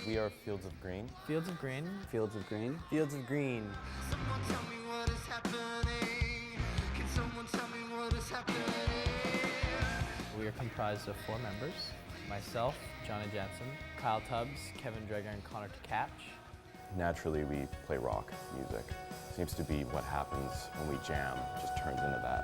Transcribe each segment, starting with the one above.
We are Fields of Green. Fields of Green. Fields of Green. Fields of Green. Someone tell me what is happening. Can someone tell me what is happening? We are comprised of 4 members. Myself, Johnny Jansen, Kyle Tubbs, Kevin Dreger, and Connor Tkach. Naturally, we play rock music. Seems to be what happens when we jam, just turns into that.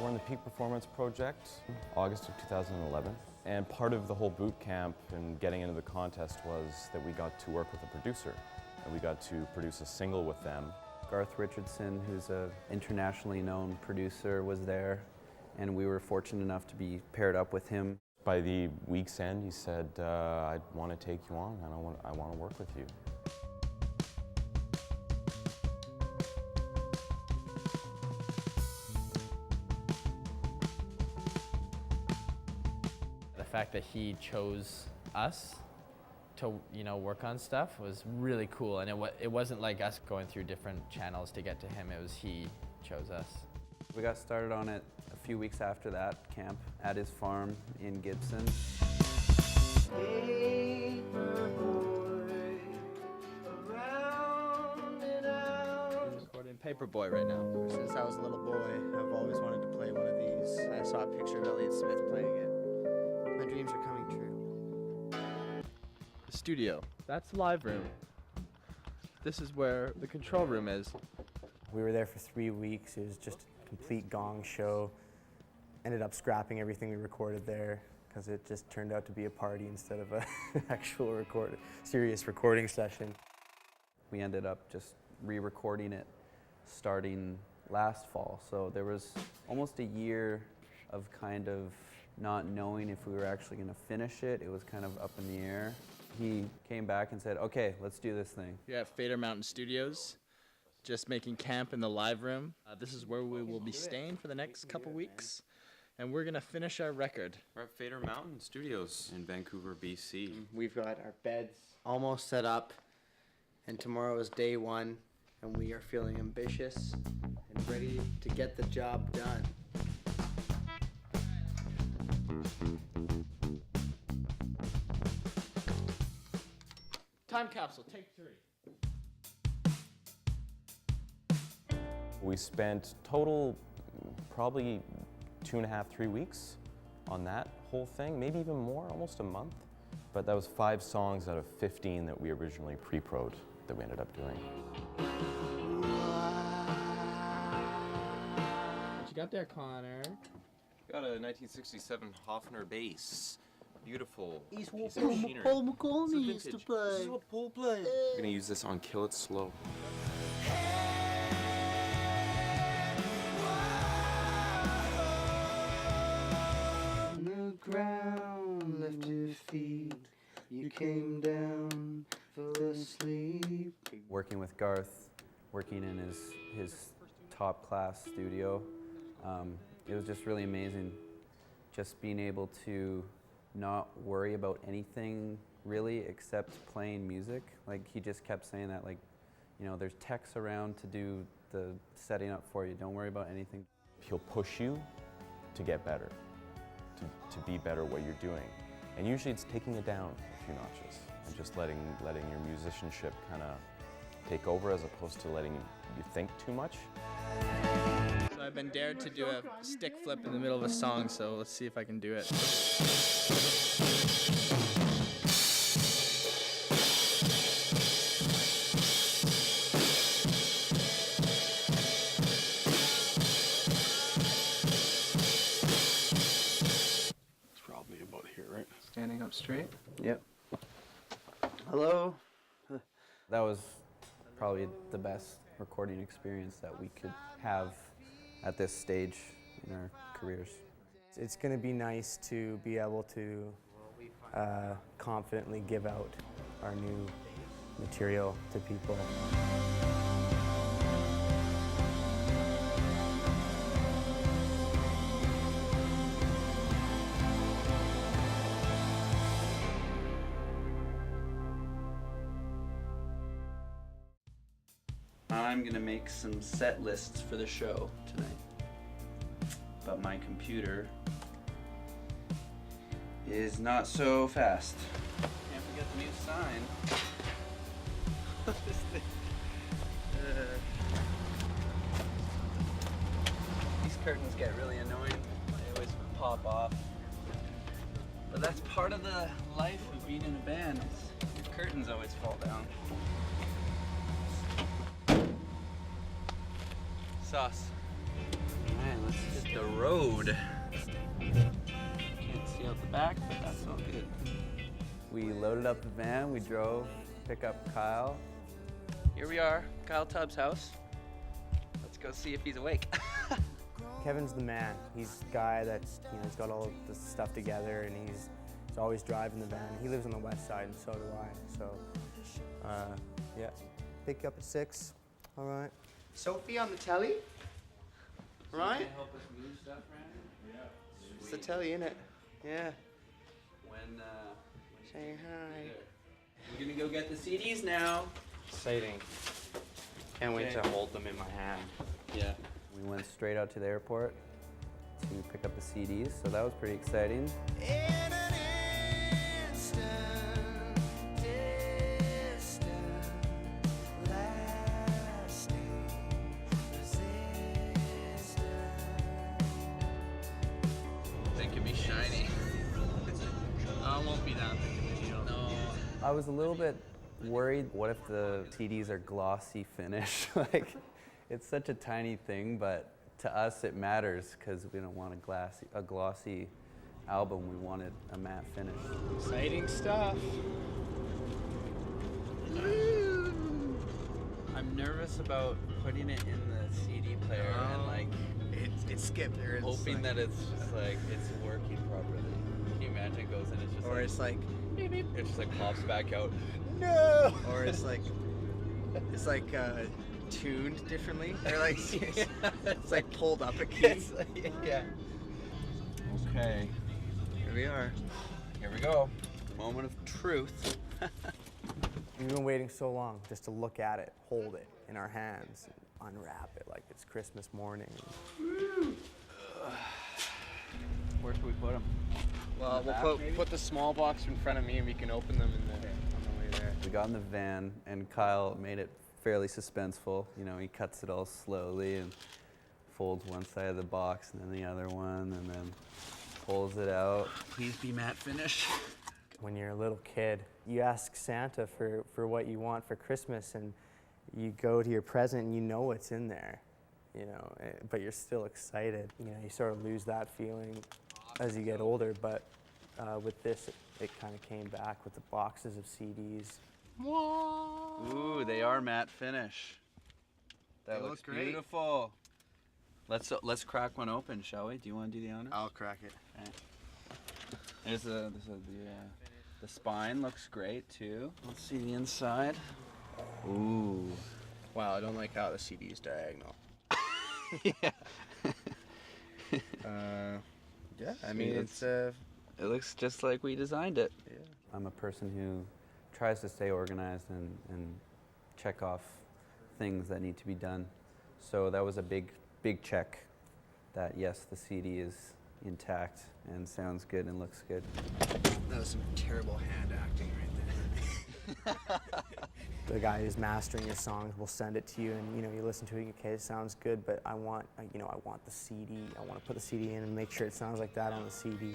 We're in the Peak Performance Project, August of 2011. And part of the whole boot camp and getting into the contest was that we got to work with a producer. And we got to produce a single with them. Garth Richardson, who's an internationally known producer, was there, and we were fortunate enough to be paired up with him. By the week's end, he said, I want to take you on, and I want to work with you. The fact that he chose us to, work on stuff was really cool, and it wasn't like us going through different channels to get to him. It was he chose us. We got started on it a few weeks after that camp at his farm in Gibson. I'm recording Paperboy right now. Since I was a little boy, I've always wanted to play one of these. I saw a picture of Elliott Smith playing it. My dreams are coming true. The studio, that's the live room. This is where the control room is. We were there for 3 weeks. It was just a complete gong show. Ended up scrapping everything we recorded there because it just turned out to be a party instead of an actual serious recording session. We ended up just re-recording it starting last fall. So there was almost a year of kind of not knowing if we were actually going to finish it. It was kind of up in the air. He came back and said, okay, let's do this thing. You're at Fader Mountain Studios, just making camp in the live room. This is where we will be staying for the next couple weeks, and we're going to finish our record. We're at Fader Mountain Studios in Vancouver, BC. We've got our beds almost set up, and tomorrow is day 1, and we are feeling ambitious and ready to get the job done. Time capsule, take 3. We spent total probably 2.5, 3 weeks on that whole thing, maybe even more, almost a month. But that was 5 songs out of 15 that we originally pre-pro'd that we ended up doing. What you got there, Connor? Got a 1967 Hofner bass. Beautiful. It's piece what of machinery. Paul McCartney It's used to vintage. play. This is what Paul played. We're gonna use this on Kill It Slow. On the ground, left your feet. You came down, fell asleep. Working with Garth, working in his top-class studio, it was just really amazing. Just being able to not worry about anything really except playing music. Like he just kept saying that, like, there's techs around to do the setting up for you. Don't worry about anything. He'll push you to get better, to be better what you're doing. And usually it's taking it down a few notches and just letting your musicianship kind of take over as opposed to letting you think too much. So I've been dared to do a stick flip in the middle of a song, so let's see if I can do it. It's probably about here, right? Standing up straight. Yep. Hello? That was probably the best recording experience that we could have at this stage in our careers. It's going to be nice to be able to confidently give out our new material to people. I'm gonna make some set lists for the show tonight, but my computer is not so fast. Can't forget the new sign. This thing. These curtains get really annoying. They always pop off. But that's part of the life of being in a band. Your curtains always fall down. Sauce. Alright, let's hit the road. Can't see out the back, but that's all good. We loaded up the van, we drove, pick up Kyle. Here we are, Kyle Tubbs' house. Let's go see if he's awake. Kevin's the man. He's the guy that's, he's got all of this stuff together, and he's always driving the van. He lives on the west side, and so do I. So, yeah, pick you up at 6. All right. Sophie on the telly? Right? Can help us move stuff around? Yeah. It's the telly, innit? Yeah. When Saying hi. we're gonna go get the CDs now. Exciting. Can't wait to hold them in my hand. Yeah. We went straight out to the airport to pick up the CDs, so that was pretty exciting. In an instant, distant, lasting resistance. They could be shiny. It won't be that big of a deal. No. I was a little bit worried, what if the CDs are glossy finish? Like, it's such a tiny thing, but to us it matters because we don't want a glossy album. We wanted a matte finish. Exciting stuff. I'm nervous about putting it in the CD player and like It's skipped there. hoping that it's just like it's working properly. Can you imagine it goes in, it's just Or like, it's like, it just like pops back out. no! Or it's like tuned differently. Or like, it's like pulled up a key. Yeah. Okay, Here we are. here we go. Moment of truth. We've been waiting so long just to look at it, hold it in our hands, and unwrap it like it's Christmas morning. Where should we put them? Well, we'll put the small box in front of me and we can open them on the way there. We got in the van and Kyle made it fairly suspenseful. You know, he cuts it all slowly and folds one side of the box and then the other one and then pulls it out. Please be matte finish. When you're a little kid, you ask Santa for what you want for Christmas, and you go to your present and you know what's in there, but you're still excited. You sort of lose that feeling as you get older, but with this, it kind of came back with the boxes of CDs. Ooh, they are matte finish. That They looks look great. beautiful. Let's crack one open, shall we? Do you want to do the honor? I'll crack it. There's the spine looks great too. Let's see the inside. Ooh. Wow, I don't like how the CD is diagonal. Yeah. Yeah, I mean, it's It looks just like we designed it. Yeah. I'm a person who tries to stay organized and check off things that need to be done. So that was a big check that yes, the CD is intact and sounds good and looks good. that was some terrible hand acting right there. The guy who's mastering your songs will send it to you, and you listen to it. Okay, it sounds good, but I want the CD. I want to put the CD in and make sure it sounds like that on the CD.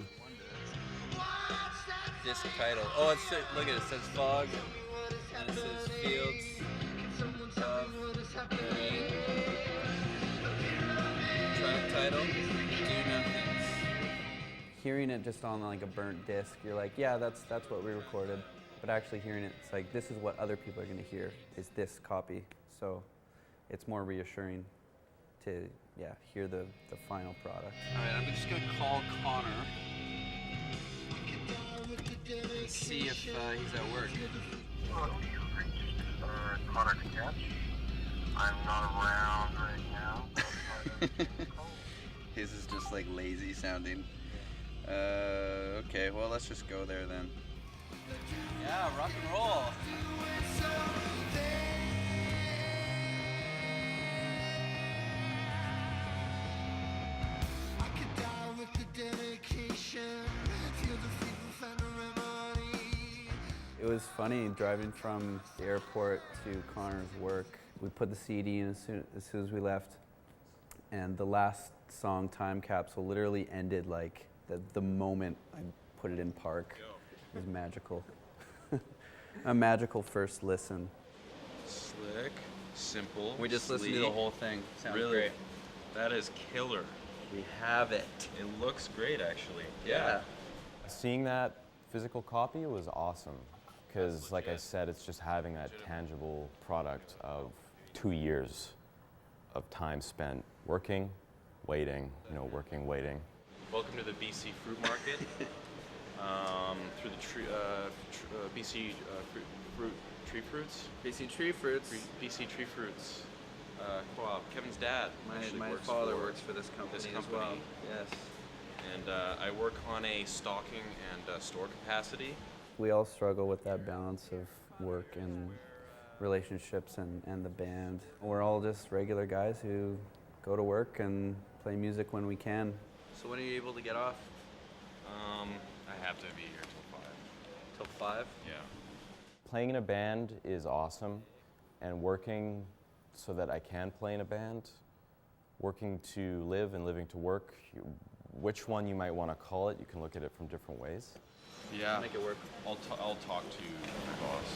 Disc title. Oh, look at it. It says Fog, and it says Fields of Green. Track title, Do Nothings. Hearing it just on like a burnt disc, you're like, yeah, that's what we recorded. But actually hearing it, it's like, this is what other people are going to hear, is this copy. So it's more reassuring to hear the final product. All right, I'm just gonna call Connor and see if he's at work. Connor Catch. I'm not around right now. His is just like lazy sounding. Okay, well, let's just go there then. Yeah, rock and roll. It was funny driving from the airport to Connor's work. We put the CD in as soon as we left, and the last song, Time Capsule, literally ended like the moment I put it in park. It was magical. A magical first listen. Slick, simple. We just listened to the whole thing. Sounds really great. That is killer. We have it. It looks great, actually. Yeah. Seeing that physical copy was awesome because, like I said, it's just having that tangible product of 2 years of time spent working, waiting, working, waiting. Welcome to the BC Fruit Market. Through the BC Tree Fruits. BC Tree Fruits. BC Tree Fruits. Co-op. Kevin's dad. My father works for this company, as well. Yes. And I work on a stocking and store capacity. We all struggle with that balance of work and relationships and the band. We're all just regular guys who go to work and play music when we can. So when are you able to get off? I have to be here till 5. Till 5? Yeah. Playing in a band is awesome, and working so that I can play in a band, working to live and living to work, which one you might want to call it, you can look at it from different ways. Yeah. Make it work. I'll talk to my boss.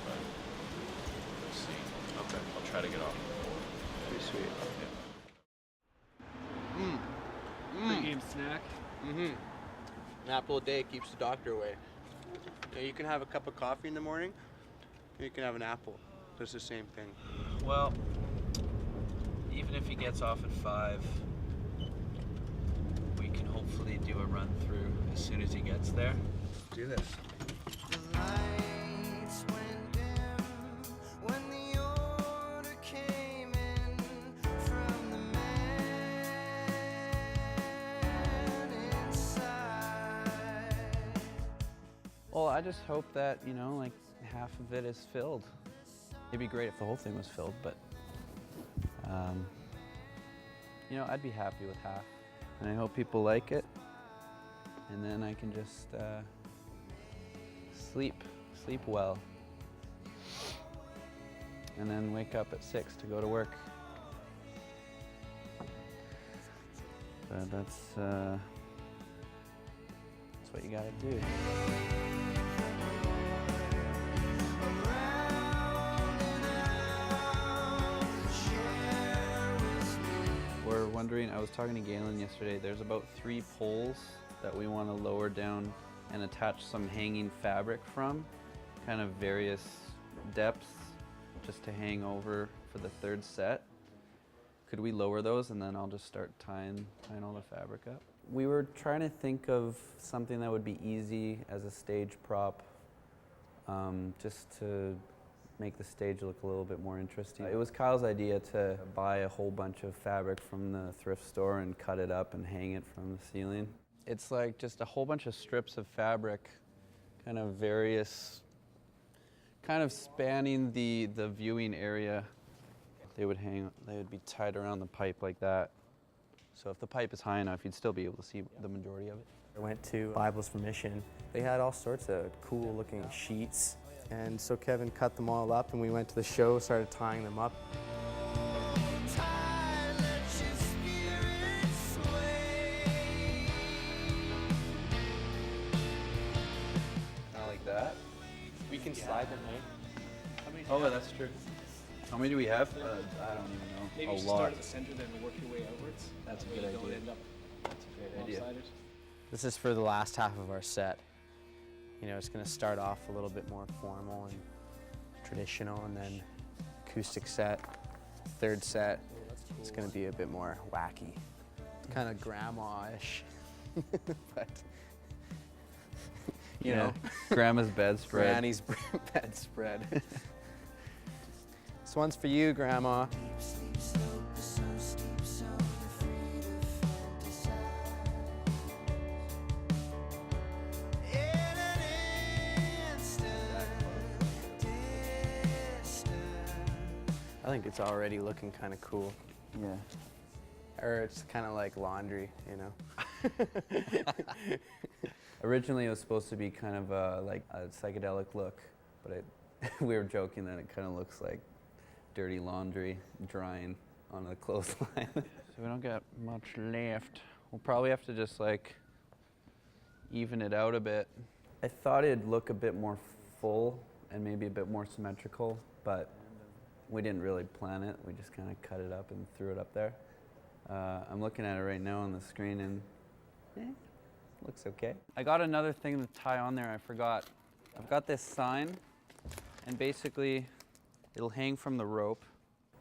But we'll see. Okay. I'll try to get off. Pretty sweet. Pre-game snack. Mm-hmm. An apple a day keeps the doctor away. You can have a cup of coffee in the morning, or you can have an apple. It's the same thing. Well, even if he gets off at 5, we can hopefully do a run through as soon as he gets there. Let's do this. The lights went dim when the order came in from the man inside. Well, I just hope that, like half of it is filled. It'd be great if the whole thing was filled, but, I'd be happy with half. And I hope people like it. And then I can just sleep well. And then wake up at 6 to go to work. But that's what you gotta do. We're wondering, I was talking to Galen yesterday, there's about 3 poles that we want to lower down and attach some hanging fabric from, kind of various depths, just to hang over for the 3rd set. Could we lower those and then I'll just start tying all the fabric up? We were trying to think of something that would be easy as a stage prop, just to make the stage look a little bit more interesting. It was Kyle's idea to buy a whole bunch of fabric from the thrift store and cut it up and hang it from the ceiling. It's like just a whole bunch of strips of fabric, kind of various, kind of spanning the viewing area. They would be tied around the pipe like that. So if the pipe is high enough, you'd still be able to see the majority of it. I went to Bibles for Mission. They had all sorts of cool looking sheets. And so Kevin cut them all up and we went to the show, started tying them up. Kind of like that. We can slide them, hey? Oh, that's true. How many do we have? I don't even know. Maybe you should start at the center, then work your way outwards. That's a That way good you don't idea. end up That's a great idea. lopsided. This is for the last half of our set. It's going to start off a little bit more formal and traditional, and then acoustic set, 3rd set, It's gonna be a bit more wacky. It's kind of grandma-ish, but you know, Grandma's bedspread. Granny's bedspread. This one's for you, Grandma. I think it's already looking kind of cool. Yeah. Or it's kind of like laundry, you know? Originally, it was supposed to be kind of like a psychedelic look, but we were joking that it kind of looks like dirty laundry drying on a clothesline. So we don't got much left. We'll probably have to just like even it out a bit. I thought it'd look a bit more full and maybe a bit more symmetrical, but we didn't really plan it. We just kind of cut it up and threw it up there. I'm looking at it right now on the screen and looks okay. I got another thing to tie on there, I forgot. I've got this sign, and basically it'll hang from the rope.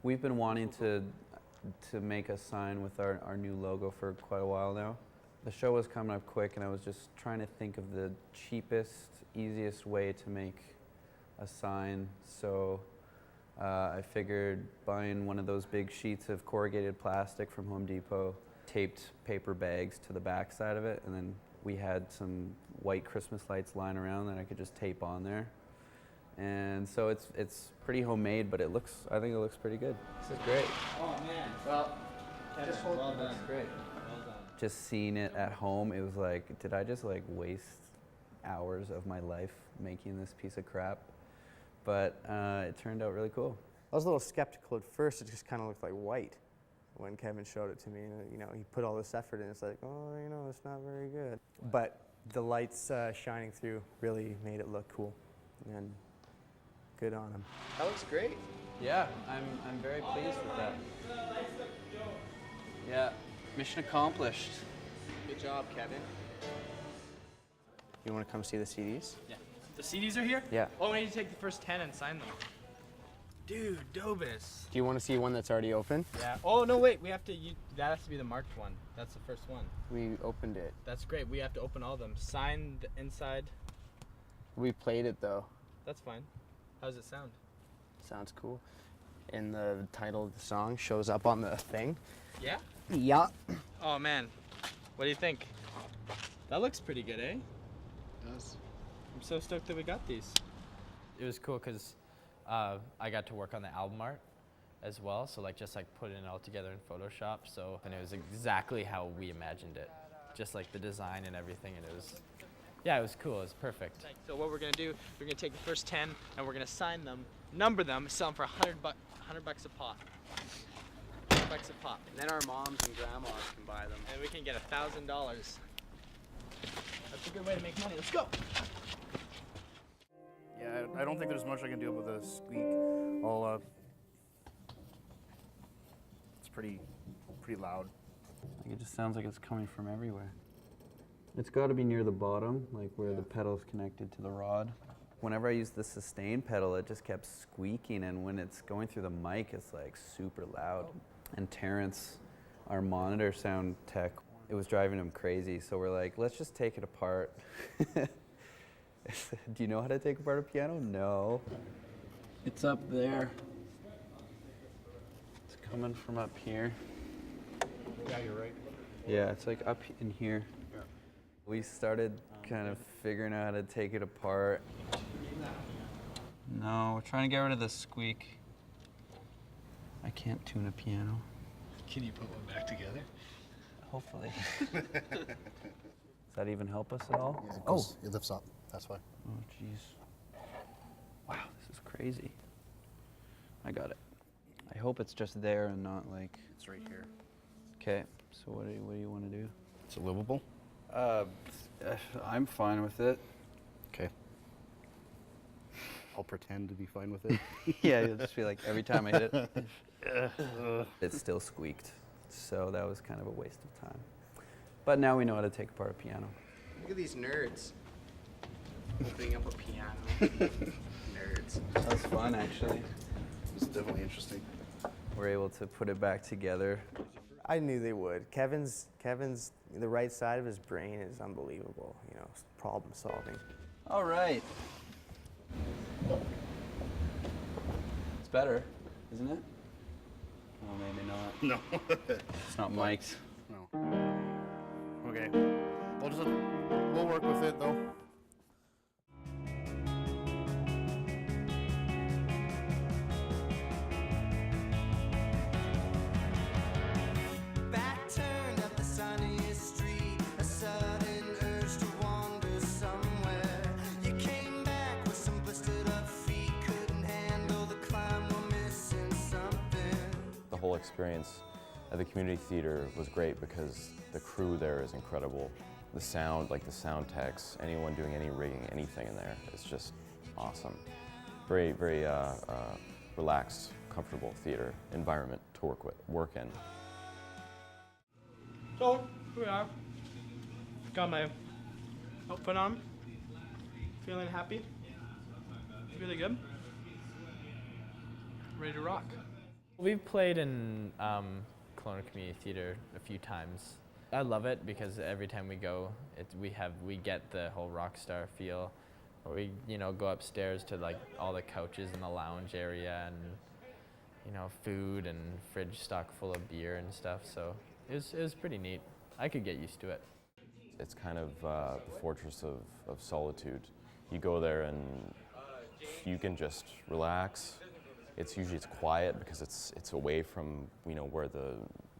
We've been wanting to make a sign with our new logo for quite a while now. The show was coming up quick, and I was just trying to think of the cheapest, easiest way to make a sign. So I figured buying one of those big sheets of corrugated plastic from Home Depot, taped paper bags to the back side of it, and then we had some white Christmas lights lying around that I could just tape on there. And so it's pretty homemade, but I think it looks pretty good. This is great. Oh man. Well, Just hold well it. done. That's great. Well done. Just seeing it at home, it was like, did I just like waste hours of my life making this piece of crap? But it turned out really cool. I was a little skeptical at first. It just kind of looked like white when Kevin showed it to me. And, you know, he put all this effort in. It's like, oh, you know, it's not very good. But the lights shining through really made it look cool. And good on him. That looks great. Yeah, I'm very pleased with that. Yeah, mission accomplished. Good job, Kevin. You want to come see the CDs? Yeah. The CDs are here? Yeah. Oh, we need to take the first 10 and sign them. Dude, Dobus. Do you want to see one that's already open? Yeah. Oh, no, wait. We have to, that has to be the marked one. That's the first one. We opened it. That's great. We have to open all of them. Sign the inside. We played it though. That's fine. How does it sound? Sounds cool. And the title of the song shows up on the thing. Yeah? Yeah. Oh, man. What do you think? That looks pretty good, eh? It does. I'm so stoked that we got these. It was cool because I got to work on the album art as well. So like just like putting it all together in Photoshop. So and it was exactly how we imagined it, just like the design and everything. And it was, yeah, it was cool. It was perfect. So what we're gonna do, we're gonna take the first 10 and we're gonna sign them, number them, sell them for $100 a pop. $100 a pop. And then our moms and grandmas can buy them. And we can get $1,000. That's a good way to make money. Let's go. Yeah, I don't think there's much I can do with the squeak. It's pretty loud. Like it just sounds like it's coming from everywhere. It's got to be near the bottom, like where the pedal's connected to the rod. Whenever I use the sustain pedal, it just kept squeaking, and when it's going through the mic, it's like super loud. And Terrence, our monitor sound tech, it was driving him crazy, so we're like, let's just take it apart. Do you know how to take apart a piano? No. It's up there. It's coming from up here. Yeah, you're right. Yeah, it's like up in here. Yeah. We started kind of figuring out how to take it apart. No, we're trying to get rid of the squeak. I can't tune a piano. Can you put one back together? Hopefully. Does that even help us at all? Yeah, it lifts up. That's why. Oh, jeez. Wow, this is crazy. I got it. I hope it's just there and not like... It's right here. Okay, so what do you want to do? Is it livable? I'm fine with it. Okay. I'll pretend to be fine with it. Yeah, you'll just be like, every time I hit it, it still squeaked. So that was kind of a waste of time. But now we know how to take apart a piano. Look at these nerds. Opening up a piano. Nerds. That was fun, actually. It's definitely interesting. were able to put it back together. I knew they would. Kevin's, the right side of his brain is unbelievable, you know, problem solving. All right. It's better, isn't it? Oh, maybe not. No. It's not mic'd. No. Okay. We'll work with it though. Back turned up the sunniest street, a sudden urge to wander somewhere. You came back with some blistered up feet, couldn't handle the climb, were missing something. The whole experience at the community theater was great because the crew there is incredible. The sound, like the sound techs, anyone doing any rigging, anything in there, is just awesome. Very, very relaxed, comfortable theater environment to work in. So, here we are. Got my outfit on. Feeling happy. Really good. Ready to rock. We've played in Kelowna Community Theatre a few times. I love it because every time we go, we get the whole rock star feel. We go upstairs to like all the couches in the lounge area and food and fridge stocked full of beer and stuff. So it was pretty neat. I could get used to it. It's kind of the fortress of solitude. You go there and you can just relax. It's quiet because it's away from where the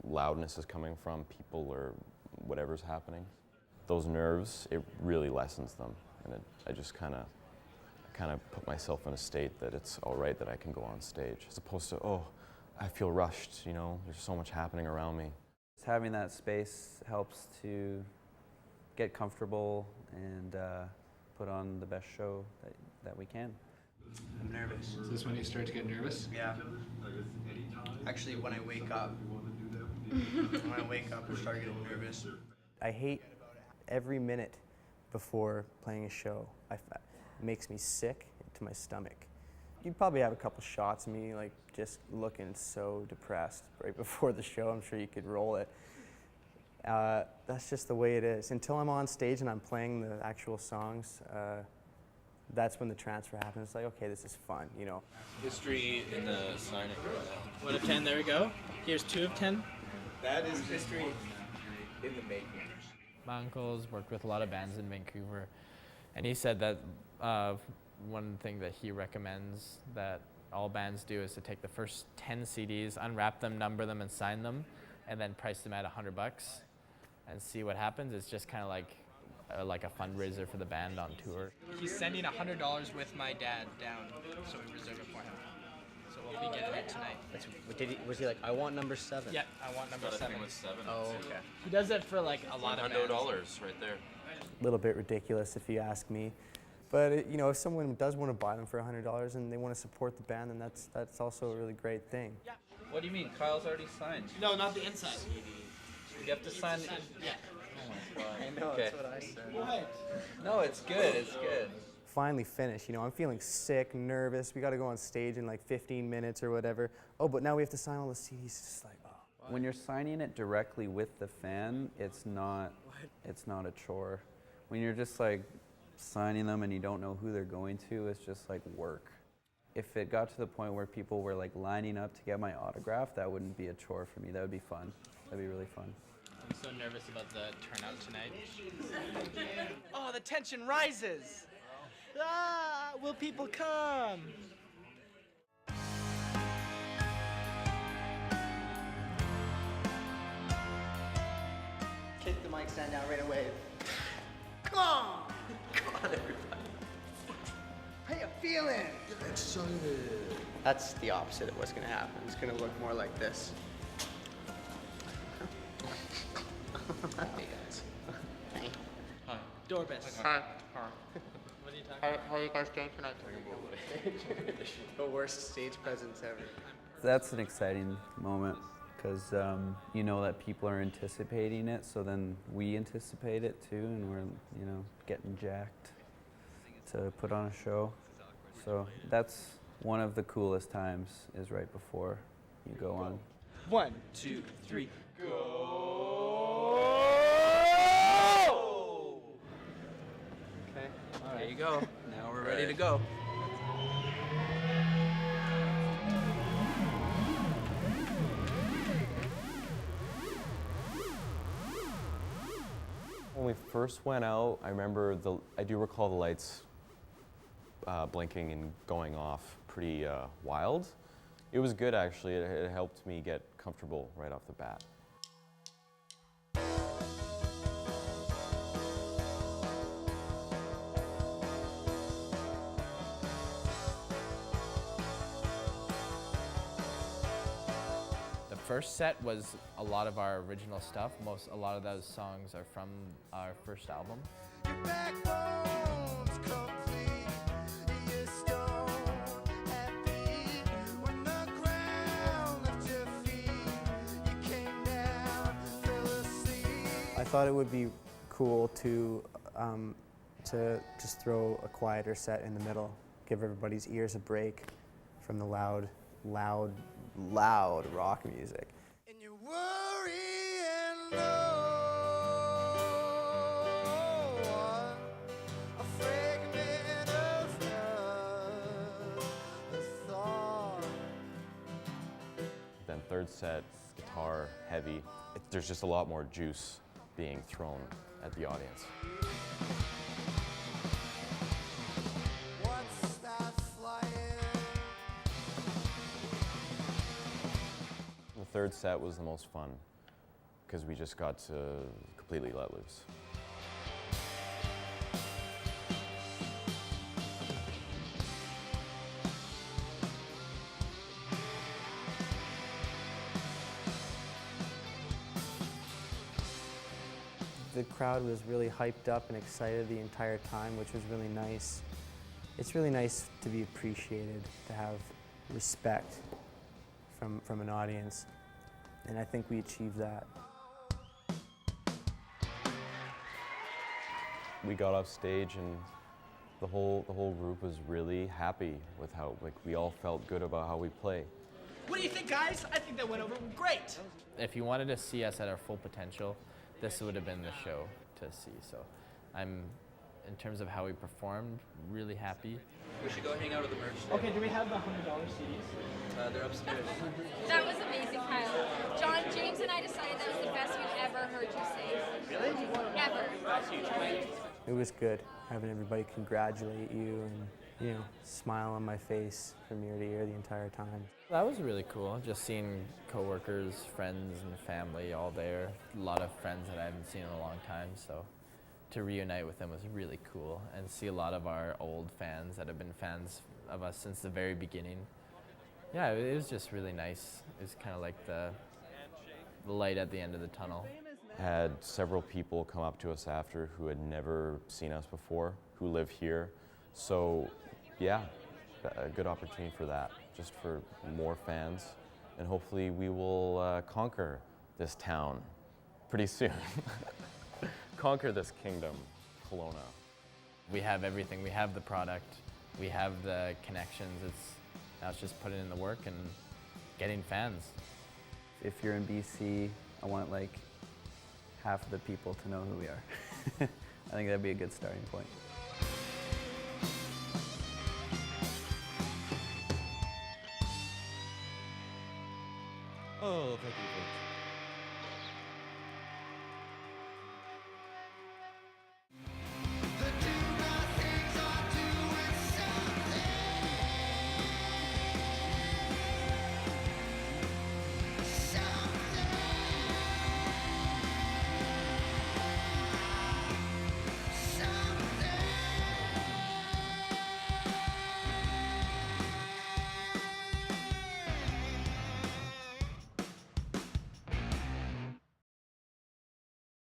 loudness is coming from, people or whatever's happening. Those nerves, it really lessens them, and I just kind of put myself in a state that it's all right that I can go on stage, as opposed to I feel rushed. There's so much happening around me. Having that space helps to get comfortable and put on the best show that we can. I'm nervous. Is this when you start to get nervous? Yeah. Actually, when I wake up. When I wake up, I start getting nervous. I hate every minute before playing a show. It makes me sick to my stomach. You'd probably have a couple shots of me like just looking so depressed right before the show. I'm sure you could roll it. That's just the way it is. Until I'm on stage and I'm playing the actual songs, that's when the transfer happens. It's like, okay, this is fun, History in the signing. 1 of 10, there we go. Here's 2 of 10. That is history in the making. My uncle's worked with a lot of bands in Vancouver, and he said that one thing that he recommends that all bands do is to take the first 10 CDs, unwrap them, number them, and sign them, and then price them at $100 and see what happens. It's just kind of like a fundraiser for the band on tour. He's sending $100 with my dad down, so we reserve it for him. So we'll be getting it tonight. Was he like, I want number 7? Yeah, I want number 7. With 7. Oh, okay. He does it for like a lot of bands. $100 right there. A little bit ridiculous if you ask me. But if someone does want to buy them for $100 and they want to support the band, then that's also a really great thing. Yeah. What do you mean? Kyle's already signed. No, not the inside. You have to sign. Yeah. I know, that's what I said. What? No, it's good. It's good. Finally finished. I'm feeling sick, nervous. We got to go on stage in like 15 minutes or whatever. Oh, but now we have to sign all the CDs. It's just like, oh. When you're signing it directly with the fan, it's not a chore. When you're just like signing them and you don't know who they're going to, it's just like work. If it got to the point where people were like lining up to get my autograph, that wouldn't be a chore for me. That would be fun. That'd be really fun. I'm so nervous about the turnout tonight. Oh, the tension rises. Ah, will people come? Kick the mic stand down right away. Come on! Come on, everybody. How you feeling? That's the opposite of what's gonna happen. It's gonna look more like this. Hey guys. Hey. Hi. Doorbell. Hi. What are you talking about? How are you guys doing tonight? The worst stage presence ever. That's an exciting moment because you know that people are anticipating it, so then we anticipate it too, and we're getting jacked to put on a show. So that's one of the coolest times is right before You go on. 1, 2, 3, go! Okay, there you go. Now we're ready to go. When we first went out, I do recall the lights blinking and going off pretty wild. It was good actually, it helped me get comfortable right off the bat. The first set was a lot of our original stuff. A lot of those songs are from our first album. Your backbone's complete. Your stone happy. When the ground left your feet, you came down, fell asleep. I thought it would be cool to just throw a quieter set in the middle, give everybody's ears a break from the loud rock music. And you worry and know a fragment of love, a thought. Then third set, guitar, heavy. There's just a lot more juice being thrown at the audience. What's that flying? The third set was the most fun because we just got to completely let loose. The crowd was really hyped up and excited the entire time, which was really nice. It's really nice to be appreciated, to have respect from an audience, and I think we achieved that. We got off stage and the whole group was really happy with how, we all felt good about how we play. What do you think, guys? I think that went over great. If you wanted to see us at our full potential, this would have been the show to see. So I'm, in terms of how we performed, really happy. We should go hang out at the merch stand. Okay, do we have the $100 CDs? They're upstairs. That was amazing, Kyle. John, James and I decided that was the best we've ever heard you say. Really? Ever. That's huge. It was good having everybody congratulate you and, smile on my face from ear to ear the entire time. That was really cool, just seeing coworkers, friends, and family all there. A lot of friends that I haven't seen in a long time, so to reunite with them was really cool, and see a lot of our old fans that have been fans of us since the very beginning. Yeah, it was just really nice. It was kind of like the light at the end of the tunnel. Had several people come up to us after who had never seen us before, who live here. So, yeah, a good opportunity for that, just for more fans. And hopefully we will conquer this town pretty soon. Conquer this kingdom, Kelowna. We have everything. We have the product. We have the connections. Now it's just putting in the work and getting fans. If you're in BC, I want half of the people to know who we are. I think that'd be a good starting point. Oh, thank you.